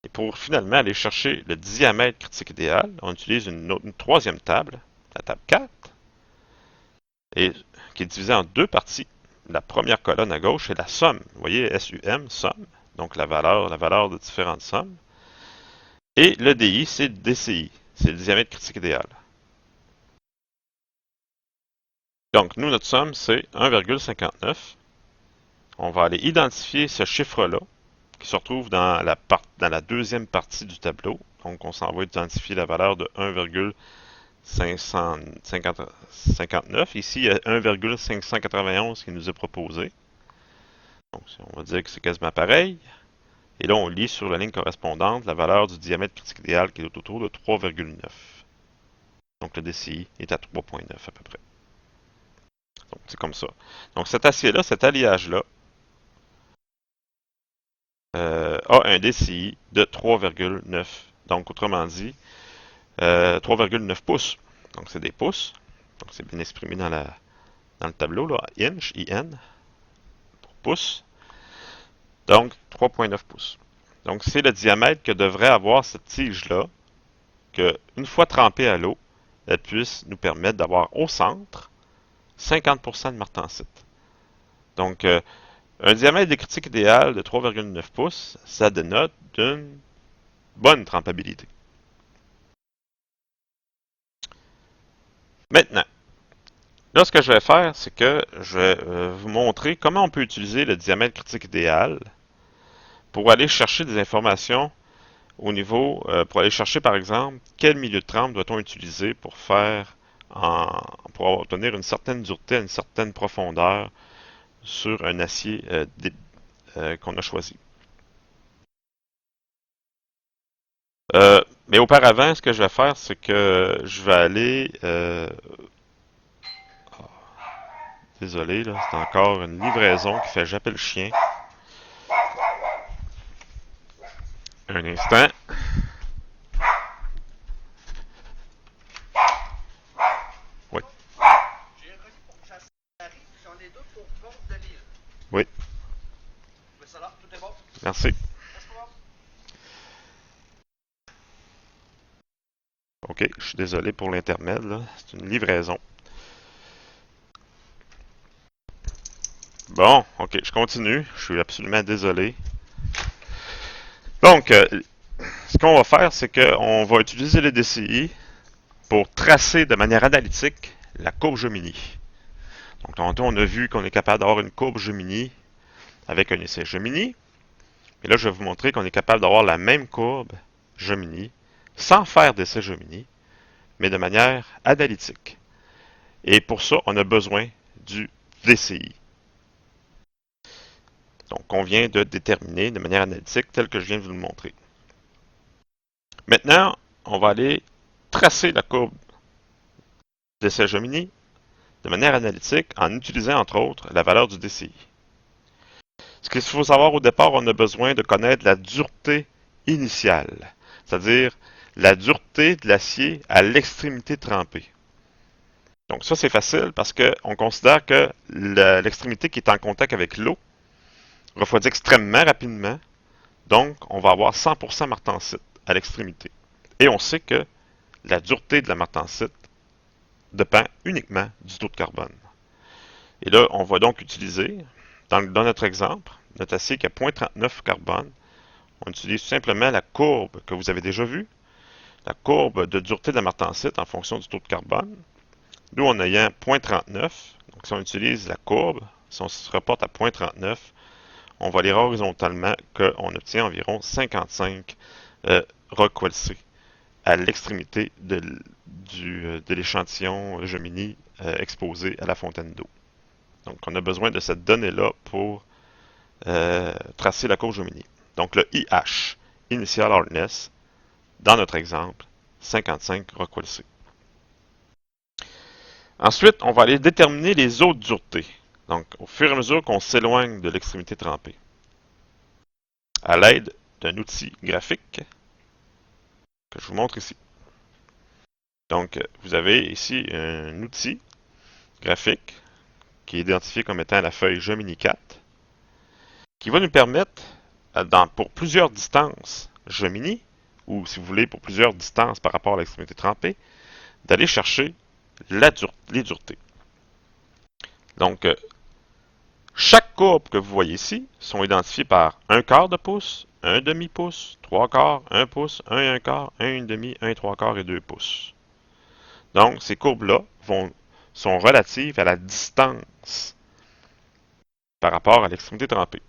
Et pour finalement aller chercher le diamètre critique idéal, on utilise une troisième table, la table 4, et qui est divisée en 2 parties. La première colonne à gauche, c'est la somme. Vous voyez, SUM, somme, donc la valeur de différentes sommes. Et le DI, c'est le DCI, c'est le diamètre critique idéal. Donc, nous, notre somme, c'est 1,59. On va aller identifier ce chiffre-là, qui se retrouve dans la deuxième partie du tableau. Donc, on s'en va identifier la valeur de 1,559. Ici, il y a 1,591 qui nous est proposé. Donc, on va dire que c'est quasiment pareil. Et là, on lit sur la ligne correspondante la valeur du diamètre critique idéal qui est autour de 3,9. Donc, le DCI est à 3,9 à peu près. Donc, c'est comme ça. Donc, cet acier-là, cet alliage-là, a un DCI de 3,9. Donc, autrement dit, 3,9 pouces. Donc, c'est des pouces. Donc, c'est bien exprimé dans le tableau, là, inch, IN, pour pouce. Donc, 3,9 pouces. Donc, c'est le diamètre que devrait avoir cette tige-là, que, une fois trempée à l'eau, elle puisse nous permettre d'avoir au centre 50% de martensite. Donc, un diamètre de critique idéal de 3,9 pouces, ça dénote d'une bonne trempabilité. Maintenant, là, ce que je vais faire, c'est que je vais vous montrer comment on peut utiliser le diamètre critique idéal pour aller chercher des informations au niveau, pour aller chercher par exemple, quel milieu de trempe doit-on utiliser pour pour obtenir une certaine dureté, une certaine profondeur sur un acier qu'on a choisi. Mais auparavant, ce que je vais faire, c'est que je vais aller... désolé, là, c'est encore une livraison qui fait japper le chien. Un instant. Oui. Oui. Merci. OK, je suis désolé pour l'intermède, là. C'est une livraison. Bon, OK, je continue. Je suis absolument désolé. Donc, ce qu'on va faire, c'est qu'on va utiliser le DCI pour tracer de manière analytique la courbe Gemini. Donc, tantôt, on a vu qu'on est capable d'avoir une courbe Gemini avec un essai Gemini. Et là, je vais vous montrer qu'on est capable d'avoir la même courbe Gemini sans faire d'essai Gemini, mais de manière analytique. Et pour ça, on a besoin du DCI. Donc, on vient de déterminer de manière analytique, tel que je viens de vous le montrer. Maintenant, on va aller tracer la courbe d'essai Gemini de manière analytique en utilisant entre autres la valeur du DCI. Ce qu'il faut savoir au départ, on a besoin de connaître la dureté initiale, c'est-à-dire la dureté de l'acier à l'extrémité trempée. Donc ça, c'est facile parce qu'on considère que l'extrémité qui est en contact avec l'eau refroidit extrêmement rapidement, donc on va avoir 100% martensite à l'extrémité. Et on sait que la dureté de la martensite dépend uniquement du taux de carbone. Et là, on va donc utiliser, dans notre exemple, notre acier qui a 0,39 carbone, on utilise tout simplement la courbe que vous avez déjà vue, la courbe de dureté de la martensite en fonction du taux de carbone. Nous, en ayant 0,39, donc si on utilise la courbe, si on se reporte à 0,39, on va lire horizontalement qu'on obtient environ 55 Rockwell-C à l'extrémité de l'échantillon Gemini exposé à la fontaine d'eau. Donc, on a besoin de cette donnée-là pour tracer la courbe Gemini. Donc, le IH, Initial Hardness, dans notre exemple, 55 Rockwell-C. Ensuite, on va aller déterminer les autres duretés. Donc, au fur et à mesure qu'on s'éloigne de l'extrémité trempée, à l'aide d'un outil graphique que je vous montre ici. Donc, vous avez ici un outil graphique qui est identifié comme étant la feuille Gemini 4, qui va nous permettre, pour plusieurs distances Gemini, ou si vous voulez, pour plusieurs distances par rapport à l'extrémité trempée, d'aller chercher les duretés. Donc, chaque courbe que vous voyez ici sont identifiées par 1/4 de pouce, 1 demi-pouce, 3/4, 1 pouce, 1 et 1/4, 1 et 1 demi, 1 et 3/4 et 2 pouces. Donc, ces courbes-là sont relatives à la distance par rapport à l'extrémité trempée.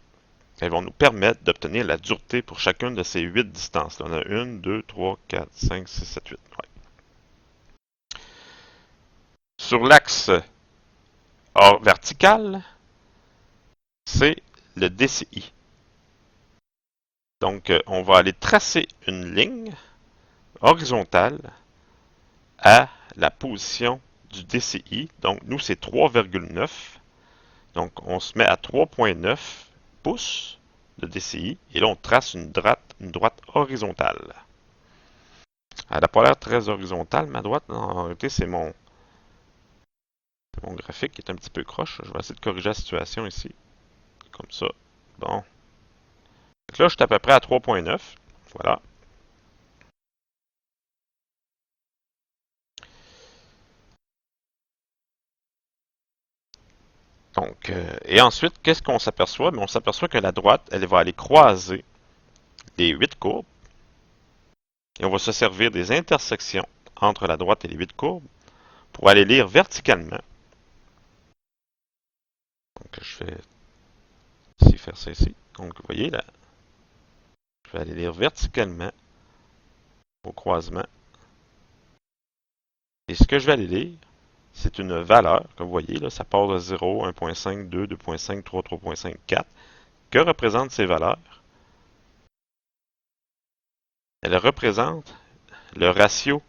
Elles vont nous permettre d'obtenir la dureté pour chacune de ces 8 distances. Là, on a 1, 2, 3, 4, 5, 6, 7, 8. Ouais. Sur l'axe vertical, c'est le DCI. Donc, on va aller tracer une ligne horizontale à la position du DCI. Donc, nous, c'est 3,9. Donc, on se met à 3,9 pouces de DCI, et là on trace une droite horizontale. Elle n'a pas l'air très horizontale, ma droite. En réalité, c'est mon graphique qui est un petit peu croche. Je vais essayer de corriger la situation ici. Comme ça. Bon. Donc là, je suis à peu près à 3.9. Voilà. Donc, et ensuite, qu'est-ce qu'on s'aperçoit? On s'aperçoit que la droite, elle va aller croiser les 8 courbes. Et on va se servir des intersections entre la droite et les 8 courbes pour aller lire verticalement. Donc, je vais ici faire ça ici. Donc, vous voyez là, je vais aller lire verticalement au croisement. Et ce que je vais aller lire, c'est une valeur, comme vous voyez, là, ça part de 0, 1.5, 2, 2.5, 3, 3.5, 4. Que représentent ces valeurs? Elles représentent le ratio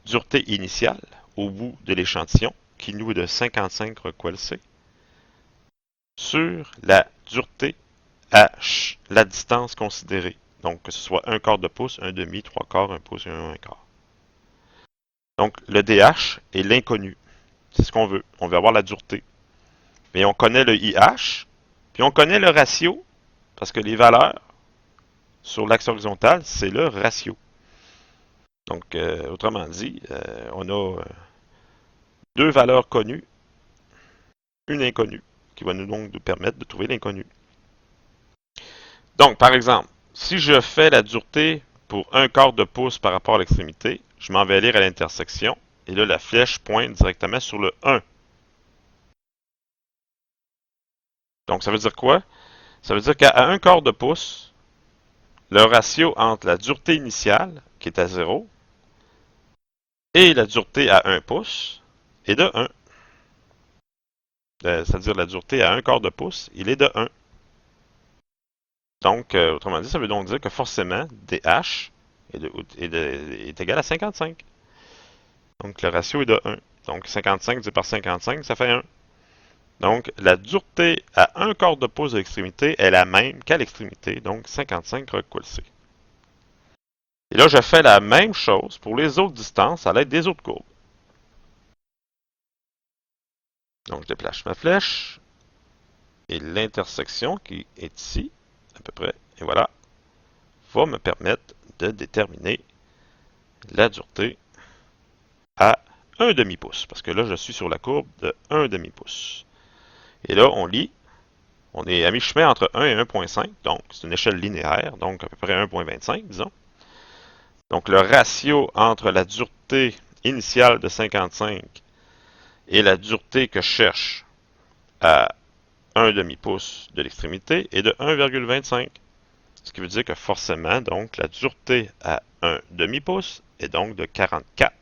dureté initiale au bout de l'échantillon, qui nous est de 55 recoil C, sur la dureté à la distance considérée. Donc, que ce soit un quart de pouce, un demi, trois quarts, un pouce et un quart. Donc, le DH est l'inconnu. C'est ce qu'on veut. On veut avoir la dureté. Mais on connaît le IH, puis on connaît le ratio, parce que les valeurs sur l'axe horizontal, c'est le ratio. Donc, autrement dit, on a deux valeurs connues, une inconnue, qui va donc nous permettre de trouver l'inconnu. Donc, par exemple, si je fais la dureté pour un quart de pouce par rapport à l'extrémité, je m'en vais lire à l'intersection, et là, la flèche pointe directement sur le 1. Donc, ça veut dire quoi? Ça veut dire qu'à un quart de pouce, le ratio entre la dureté initiale, qui est à 0, et la dureté à 1 pouce est de 1. C'est-à-dire la dureté à un quart de pouce, il est de 1. Donc, autrement dit, ça veut donc dire que forcément, DH est égal à 55. Donc, le ratio est de 1. Donc, 55 divisé par 55, ça fait 1. Donc, la dureté à un quart de pouce de l'extrémité est la même qu'à l'extrémité, donc 55 recoil C. Et là, je fais la même chose pour les autres distances à l'aide des autres courbes. Donc, je déplace ma flèche et l'intersection qui est ici, à peu près, et voilà, va me permettre de déterminer la dureté à un demi-pouce, parce que là, je suis sur la courbe de 1 demi-pouce. Et là, on lit, on est à mi-chemin entre 1 et 1.5, donc c'est une échelle linéaire, donc à peu près 1.25, disons. Donc, le ratio entre la dureté initiale de 55 et la dureté que je cherche à 1 demi-pouce de l'extrémité est de 1,25. Ce qui veut dire que forcément, donc, la dureté à 1 demi-pouce est donc de 44.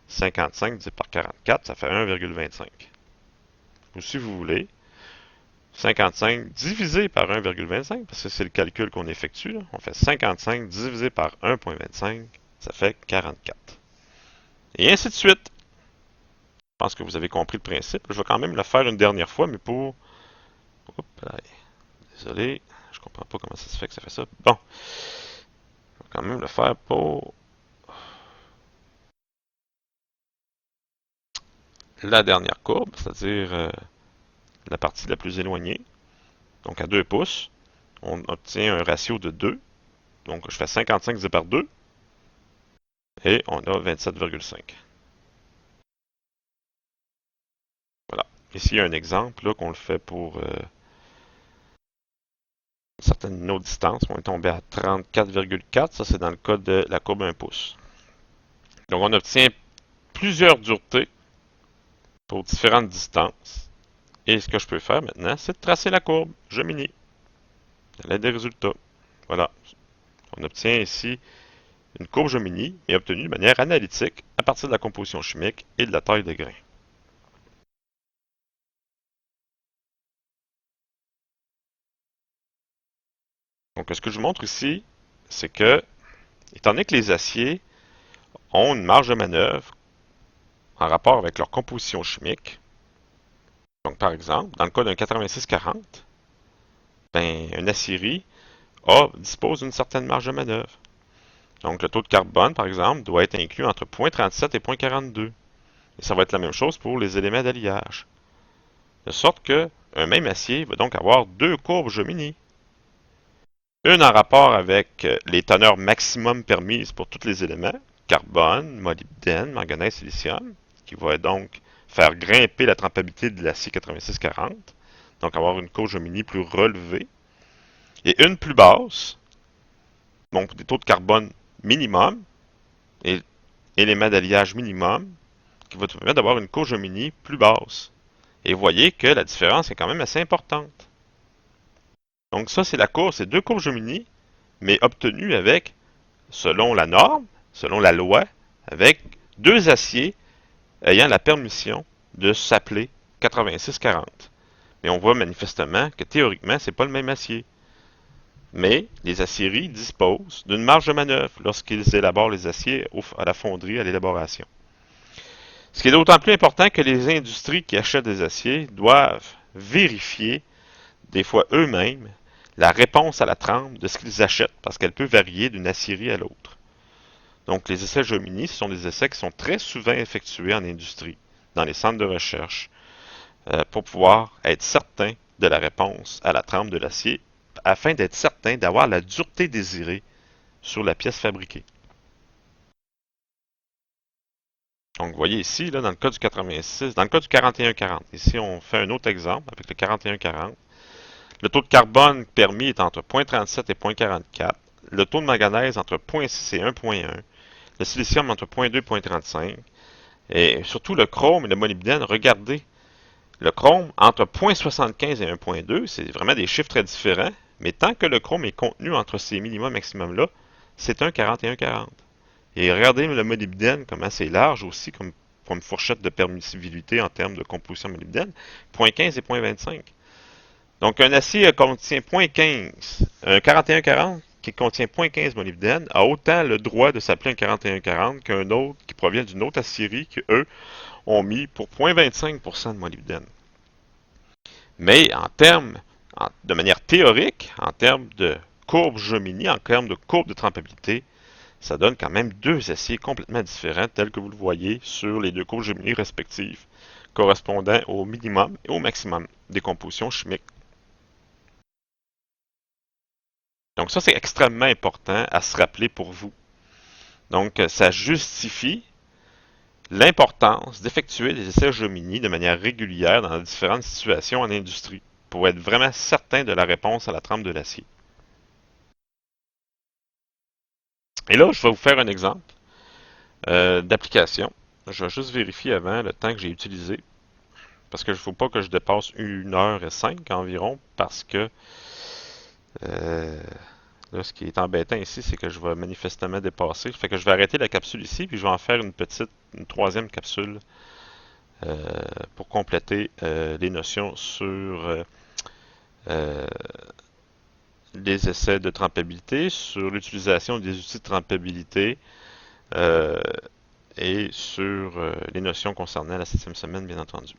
55 divisé par 44, ça fait 1,25. Ou si vous voulez, 55 divisé par 1,25, parce que c'est le calcul qu'on effectue, là. On fait 55 divisé par 1,25, ça fait 44. Et ainsi de suite. Je pense que vous avez compris le principe. Je vais quand même le faire une dernière fois, mais pour... Oups, désolé, je comprends pas comment ça se fait que ça fait ça. Bon, je vais quand même le faire pour la dernière courbe, c'est-à-dire la partie la plus éloignée. Donc à 2 pouces, on obtient un ratio de 2. Donc je fais 55 divisé par 2 et on a 27,5. Voilà. Ici, il y a un exemple là qu'on le fait pour certaines autres distances. On est tombé à 34,4. Ça, c'est dans le cas de la courbe 1 pouce. Donc on obtient plusieurs duretés pour différentes distances. Et ce que je peux faire maintenant, c'est de tracer la courbe. Je mini. À l'aide des résultats. Voilà. On obtient ici une courbe Jomini est obtenue de manière analytique à partir de la composition chimique et de la taille des grains. Donc, ce que je vous montre ici, c'est que, étant donné que les aciers ont une marge de manœuvre en rapport avec leur composition chimique, donc par exemple, dans le cas d'un 8640, ben, une aciérie dispose d'une certaine marge de manœuvre. Donc, le taux de carbone, par exemple, doit être inclus entre 0,37 et 0,42. Et ça va être la même chose pour les éléments d'alliage. De sorte que un même acier va donc avoir deux courbes Jomini. Une en rapport avec les teneurs maximum permises pour tous les éléments, carbone, molybdène, manganèse, silicium, qui va donc faire grimper la trempabilité de l'acier 8640, donc avoir une courbe Jomini plus relevée, et une plus basse, donc des taux de carbone minimum, et éléments d'alliage minimum, qui va te permettre d'avoir une courbe Jomini plus basse. Et vous voyez que la différence est quand même assez importante. Donc ça, c'est la courbe, c'est deux courbes Jomini, mais obtenues avec, selon la norme, selon la loi, avec deux aciers ayant la permission de s'appeler 8640. Et on voit manifestement que théoriquement, c'est pas le même acier. Mais les aciéries disposent d'une marge de manœuvre lorsqu'ils élaborent les aciers à la fonderie, à l'élaboration. Ce qui est d'autant plus important que les industries qui achètent des aciers doivent vérifier, des fois eux-mêmes, la réponse à la trempe de ce qu'ils achètent, parce qu'elle peut varier d'une aciérie à l'autre. Donc, les essais Jomini, ce sont des essais qui sont très souvent effectués en industrie, dans les centres de recherche, pour pouvoir être certain de la réponse à la trempe de l'acier, afin d'être certain d'avoir la dureté désirée sur la pièce fabriquée. Donc, vous voyez ici, là, dans le cas du 86, dans le cas du 4140, ici, on fait un autre exemple avec le 4140. Le taux de carbone permis est entre 0,37 et 0,44. Le taux de manganèse entre 0,6 et 1,1. Le silicium entre 0,2 et 0,35. Et surtout le chrome et le molybdène, regardez. Le chrome entre 0,75 et 1,2, c'est vraiment des chiffres très différents. Mais tant que le chrome est contenu entre ces minimums et maximums-là, c'est un 41,40. Et regardez le molybdène, comment c'est large aussi, comme fourchette de permissibilité en termes de composition molybdène, 0,15 et 0,25. Donc, un acier contient 0,15. Un 4140 qui contient 0,15 molybdène a autant le droit de s'appeler un 4140 qu'un autre qui provient d'une autre aciérie qui, eux, ont mis pour 0,25% de molybdène. Mais en termes, de manière théorique, en termes de courbe Jomini, en termes de courbe de trempabilité, ça donne quand même deux aciers complètement différents, tels que vous le voyez sur les deux courbes Jomini respectives, correspondant au minimum et au maximum des compositions chimiques. Donc ça, c'est extrêmement important à se rappeler pour vous. Donc, ça justifie l'importance d'effectuer des essais Jomini de manière régulière dans différentes situations en industrie pour être vraiment certain de la réponse à la trempe de l'acier. Et là, je vais vous faire un exemple d'application. Je vais juste vérifier avant le temps que j'ai utilisé parce qu'il ne faut pas que je dépasse 1h05 environ parce que là, ce qui est embêtant ici, c'est que je vais manifestement dépasser. Fait que je vais arrêter la capsule ici, puis je vais en faire une troisième capsule pour compléter les notions sur euh, les essais de trempabilité, sur l'utilisation des outils de trempabilité euh, et sur les notions concernant la septième semaine, bien entendu.